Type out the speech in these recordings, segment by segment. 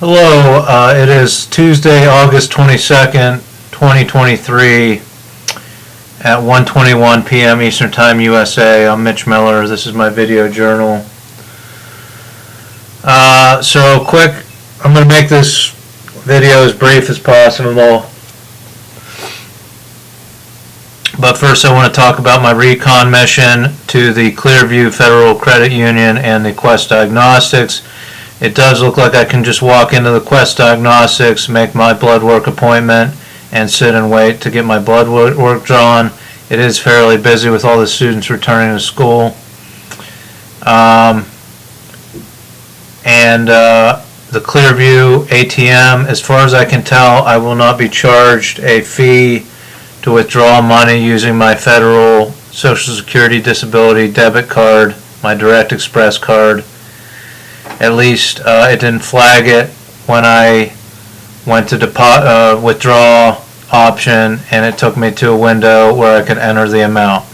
Hello, it is Tuesday, August 22nd, 2023 at 1:21 p.m. Eastern Time, USA. I'm Mitch Miller. This is my video journal. I'm going to make this video as brief as possible. But first I want to talk about my recon mission to the Clearview Federal Credit Union and the Quest Diagnostics. It does look like I can just walk into the Quest Diagnostics, make my blood work appointment, and sit and wait to get my blood work drawn. It is fairly busy with all the students returning to school. The Clearview ATM, as far as I can tell, I will not be charged a fee to withdraw money using my federal Social Security disability debit card, my Direct Express card. At least it didn't flag it when I went to withdraw option, and it took me to a window where I could enter the amount.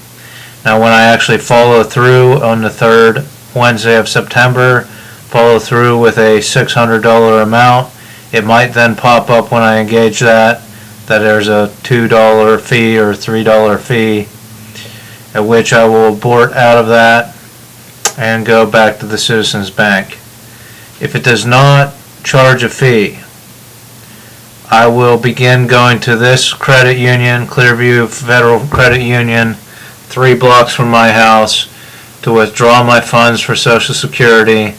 Now when I actually follow through on the third Wednesday of September, follow through with a $600 amount, it might then pop up when I engage that there's a $2 fee or $3 fee, at which I will abort out of that and go back to the Citizens Bank. If it does not charge a fee, I will begin going to this credit union, Clearview Federal Credit Union, 3 blocks from my house, to withdraw my funds for Social Security.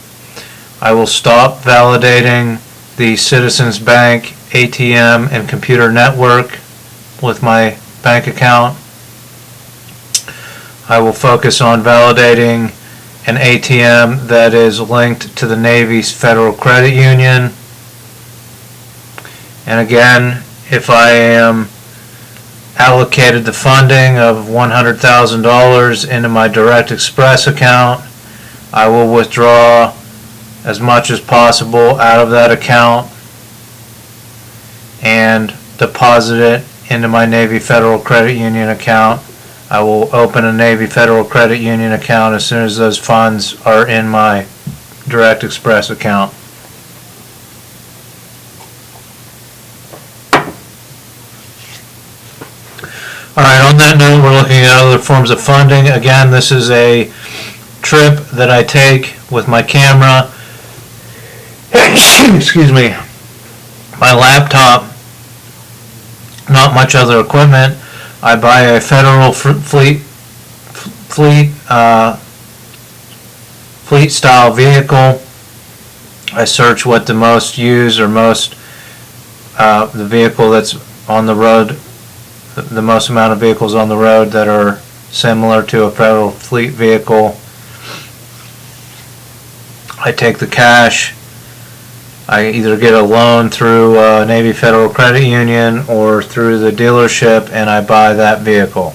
I will stop validating the Citizens Bank ATM and computer network with my bank account. I will focus on validating an ATM that is linked to the Navy's Federal Credit Union. And again, if I am allocated the funding of $100,000 into my Direct Express account, I will withdraw as much as possible out of that account and deposit it into my Navy Federal Credit Union account. I will open a Navy Federal Credit Union account as soon as those funds are in my Direct Express account. Alright, on that note, we're looking at other forms of funding. Again, this is a trip that I take with my camera, excuse me, my laptop, not much other equipment. I buy a federal fleet style vehicle. I search what the most used or the vehicle that's on the road, the most amount of vehicles on the road that are similar to a federal fleet vehicle. I take the cash. I either get a loan through Navy Federal Credit Union or through the dealership, and I buy that vehicle.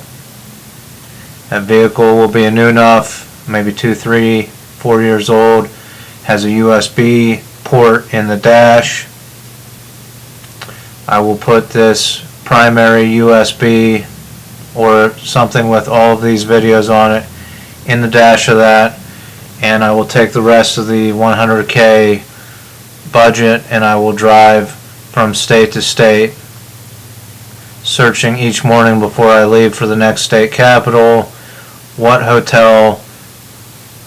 That vehicle will be new enough, maybe 2, 3, 4 years old, has a USB port in the dash. I will put this primary USB or something with all of these videos on it in the dash of that, and I will take the rest of the $100K budget and I will drive from state to state, searching each morning before I leave for the next state capital, what hotel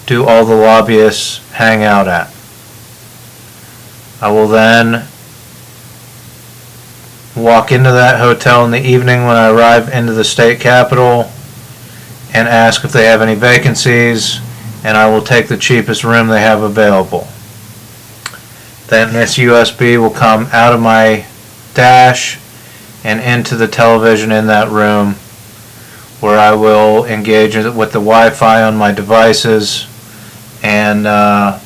do all the lobbyists hang out at. I will then walk into that hotel in the evening when I arrive into the state capital and ask if they have any vacancies, and I will take the cheapest room they have available. Then this USB will come out of my dash and into the television in that room, where I will engage with the Wi-Fi on my devices, and I'll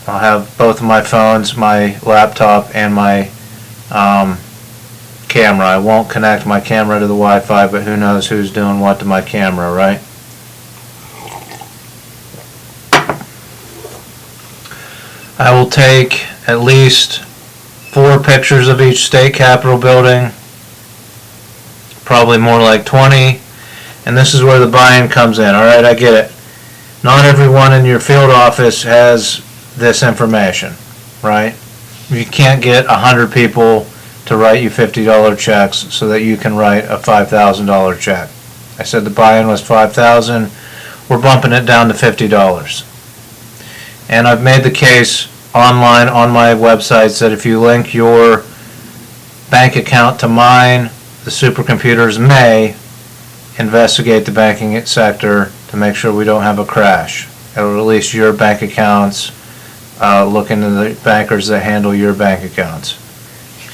have both of my phones, my laptop, and my camera. I won't connect my camera to the Wi-Fi, but who knows who's doing what to my camera, right? I will take at least 4 pictures of each state capitol building, probably more like 20, and this is where the buy-in comes in. Alright, I get it. Not everyone in your field office has this information. right? You can't get 100 people to write you $50 checks so that you can write a $5,000 check. I said the buy-in was $5,000. We're bumping it down to $50. And I've made the case online on my websites that if you link your bank account to mine, the supercomputers may investigate the banking sector to make sure we don't have a crash. It'll release your bank accounts, look into the bankers that handle your bank accounts.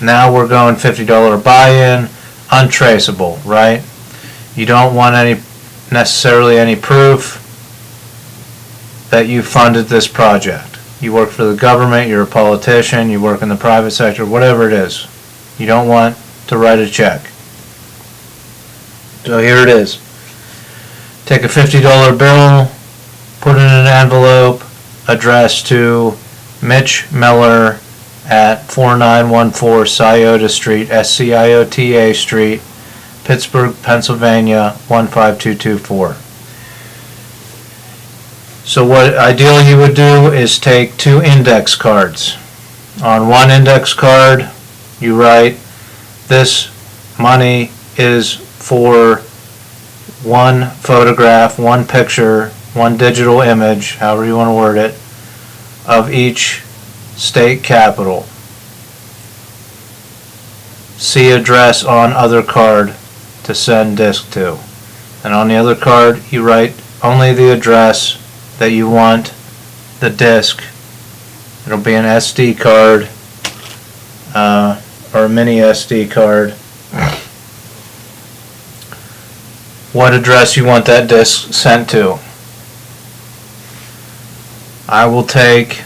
Now we're going $50 buy-in, untraceable, right? You don't want necessarily any proof that you funded this project. You work for the government, you're a politician, you work in the private sector, whatever it is. You don't want to write a check. So here it is. Take a $50 bill, put it in an envelope, addressed to Mitch Miller at 4914 Scioto Street, Sciota Street, Pittsburgh, Pennsylvania 15224. So what ideally you would do is take 2 index cards. On one index card you write, this money is for one photograph, one picture, one digital image, however you want to word it, of each state capital. See address on other card to send disc to. And on the other card you write only the address that you want the disc. It'll be an SD card or a mini SD card. What address you want that disc sent to. I will take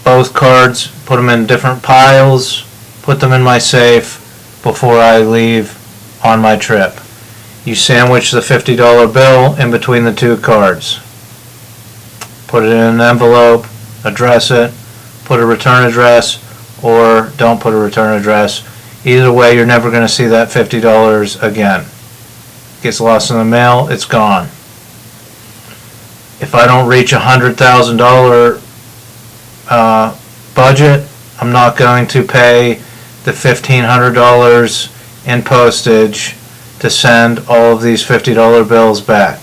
both cards, put them in different piles, put them in my safe before I leave on my trip. You sandwich the $50 bill in between the 2 cards. Put it in an envelope, address it, put a return address, or don't put a return address. Either way, you're never going to see that $50 again. Gets lost in the mail, it's gone. If I don't reach $100,000 budget, I'm not going to pay the $1,500 in postage to send all of these $50 bills back.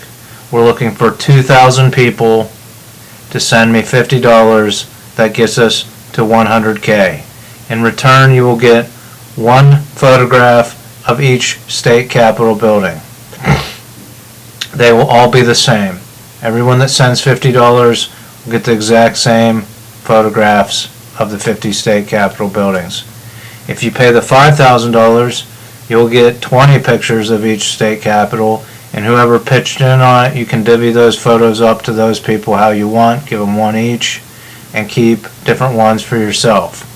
We're looking for 2,000 people to send me $50. That gets us to 100K. In return, you will get 1 photograph of each state capitol building. They will all be the same. Everyone that sends $50 will get the exact same photographs of the 50 state capitol buildings. If you pay the $5,000, you'll get 20 pictures of each state capitol, and whoever pitched in on it, you can divvy those photos up to those people how you want, give them 1 each, and keep different ones for yourself.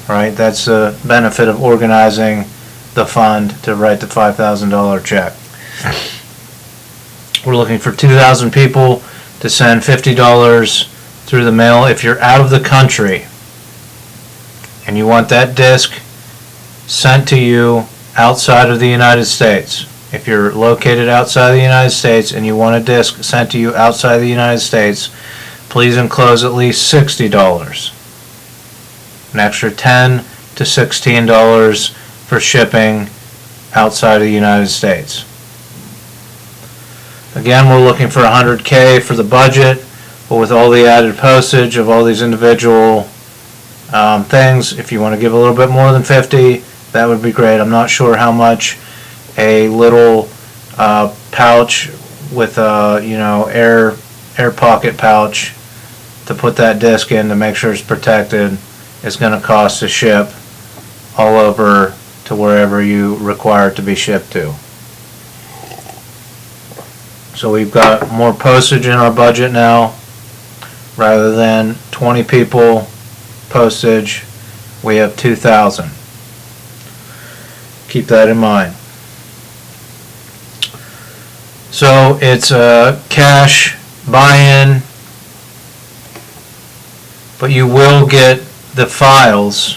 Right? That's the benefit of organizing the fund to write the $5,000 check. We're looking for 2,000 people to send $50 through the mail. If you're out of the country and you want that disc sent to you outside of the United States, if you're located outside of the United States and you want a disc sent to you outside of the United States, please enclose at least $60. An extra $10 to $16 for shipping outside of the United States. Again, we're looking for 100K for the budget, but with all the added postage of all these individual things, if you want to give a little bit more than 50, that would be great. I'm not sure how much a little pouch with a air pocket pouch to put that disc in to make sure it's protected is going to cost to ship all over to wherever you require it to be shipped to. So we've got more postage in our budget now. Rather than 20 people postage, we have 2,000. Keep that in mind. So it's a cash buy-in, but you will get the files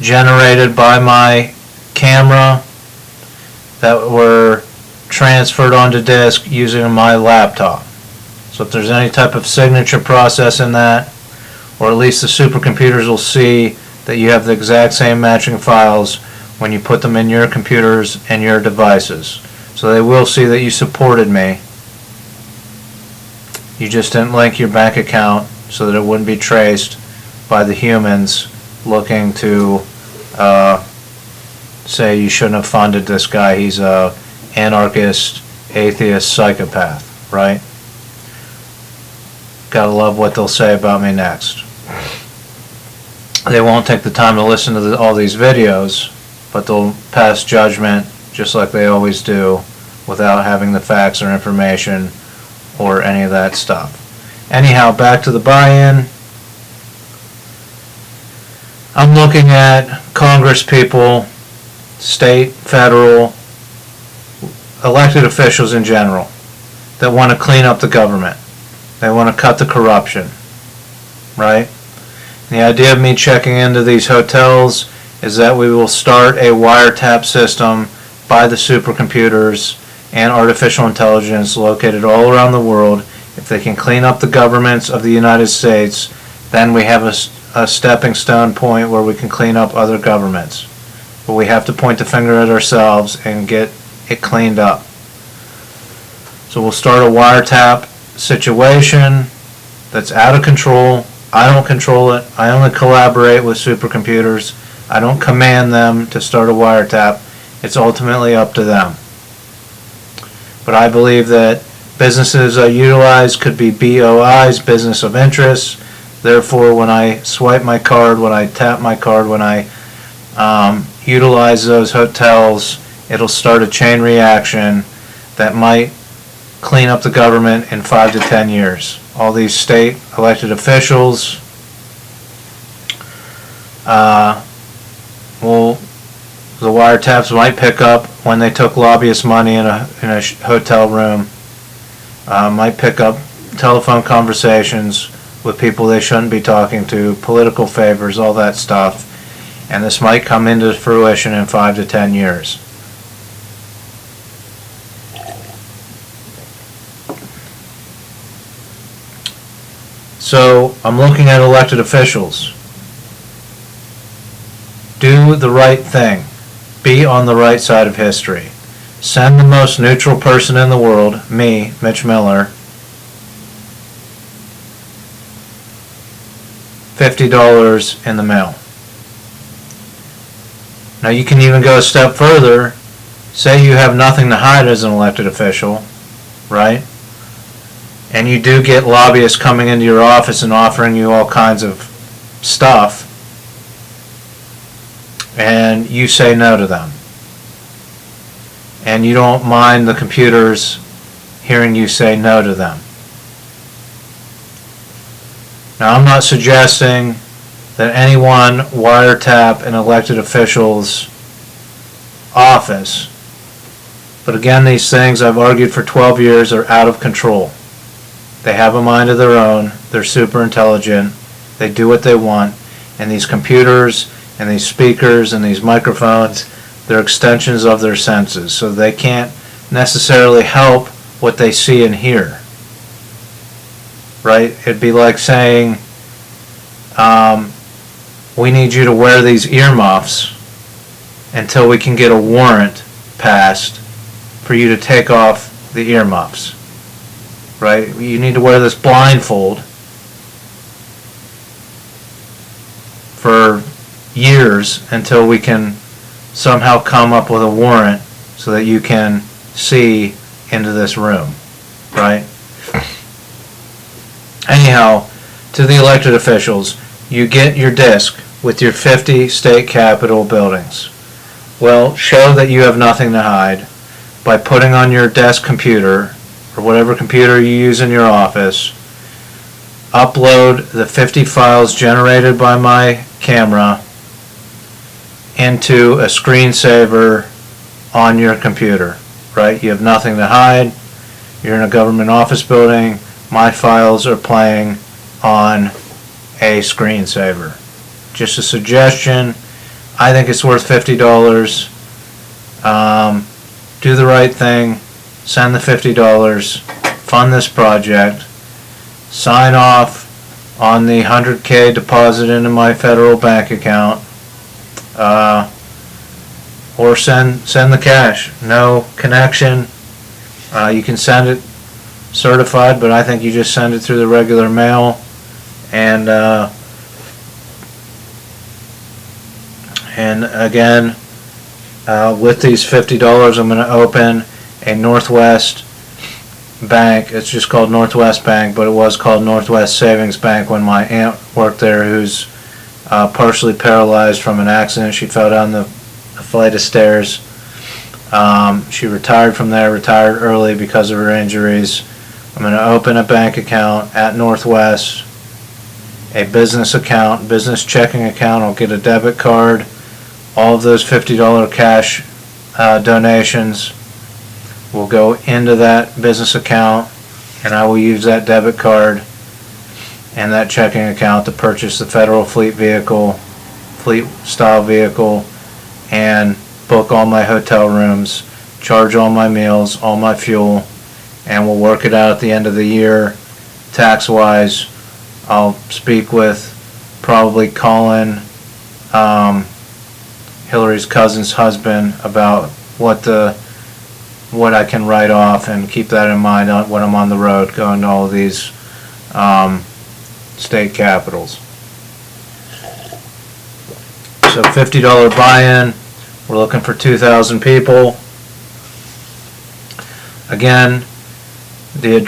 generated by my camera that were transferred onto disk using my laptop. So if there's any type of signature process in that, or at least the supercomputers will see that you have the exact same matching files when you put them in your computers and your devices. So they will see that you supported me. You just didn't link your bank account so that it wouldn't be traced by the humans looking to say you shouldn't have funded this guy. He's a anarchist, atheist, psychopath, right? Gotta love what they'll say about me next. They won't take the time to listen to all these videos, but they'll pass judgment just like they always do without having the facts or information or any of that stuff. Anyhow, back to the buy-in. I'm looking at Congress people, state, federal, elected officials in general that want to clean up the government. They want to cut the corruption, right? And the idea of me checking into these hotels is that we will start a wiretap system by the supercomputers and artificial intelligence located all around the world. If they can clean up the governments of the United States, then we have a stepping stone point where we can clean up other governments. But we have to point the finger at ourselves and get it cleaned up. So we'll start a wiretap situation that's out of control. I don't control it. I only collaborate with supercomputers. I don't command them to start a wiretap. It's ultimately up to them. But I believe that businesses I utilize could be BOIs, business of interest. Therefore, when I swipe my card, when I tap my card, when I utilize those hotels, it'll start a chain reaction that might clean up the government in 5 to 10 years. All these state elected officials the wiretaps might pick up when they took lobbyist money in a hotel room, might pick up telephone conversations with people they shouldn't be talking to, political favors, all that stuff, and this might come into fruition in 5 to 10 years. So I'm looking at elected officials. Do the right thing. Be on the right side of history. Send the most neutral person in the world, me, Mitch Miller, $50 in the mail. Now you can even go a step further. Say you have nothing to hide as an elected official, right? And you do get lobbyists coming into your office and offering you all kinds of stuff, and you say no to them. And you don't mind the computers hearing you say no to them. Now, I'm not suggesting that anyone wiretap an elected official's office, but again, these things I've argued for 12 years are out of control. They have a mind of their own. They're super intelligent. They do what they want. And these computers and these speakers and these microphones, they're extensions of their senses. So they can't necessarily help what they see and hear. Right? It'd be like saying, we need you to wear these earmuffs until we can get a warrant passed for you to take off the earmuffs. Right? You need to wear this blindfold for years until we can somehow come up with a warrant so that you can see into this room. Right? Anyhow, to the elected officials, you get your disc with your 50 state capitol buildings. Well, show that you have nothing to hide by putting on your desk computer or whatever computer you use in your office, upload the 50 files generated by my camera into a screensaver on your computer, right? You have nothing to hide. You're in a government office building. My files are playing on a screensaver. Just a suggestion. I think it's worth $50. Do the right thing. Send the $50, fund this project, sign off on the 100K deposit into my federal bank account, or send the cash. No connection. You can send it certified, but I think you just send it through the regular mail. And again, with these $50, I'm going to open a Northwest Bank. It's just called Northwest Bank, but it was called Northwest Savings Bank when my aunt worked there, who's partially paralyzed from an accident. She fell down the flight of stairs. She retired from there, retired early because of her injuries. I'm going to open a bank account at Northwest, a business account, business checking account. I'll get a debit card. All of those $50 cash donations will go into that business account, and I will use that debit card and that checking account to purchase the federal fleet style vehicle, and book all my hotel rooms, charge all my meals, all my fuel, and we'll work it out at the end of the year. Tax-wise, I'll speak with probably Colin, Hillary's cousin's husband, about what I can write off, and keep that in mind when I'm on the road going to all of these state capitals. So $50 buy-in. We're looking for 2,000 people. Again, the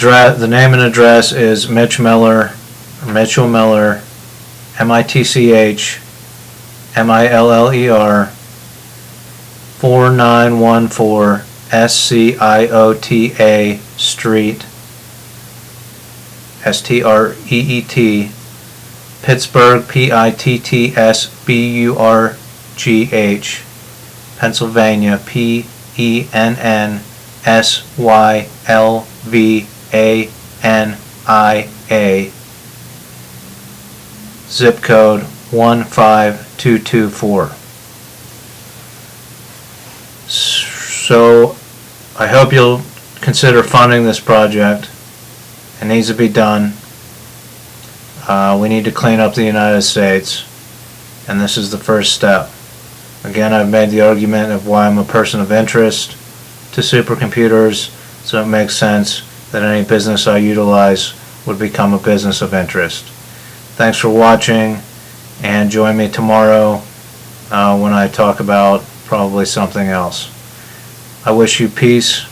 name and address is Mitchell Miller, MITCHMILLER, 4914 SCIOTA Street, STREET, Pittsburgh, PITTSBURGH, Pennsylvania, PENNSYLVANIA, zip code 15224. So I hope you'll consider funding this project. It needs to be done. We need to clean up the United States, and this is the first step. Again, I've made the argument of why I'm a person of interest to supercomputers, so it makes sense that any business I utilize would become a business of interest. Thanks for watching, and join me tomorrow when I talk about probably something else. I wish you peace,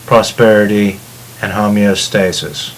prosperity, and homeostasis.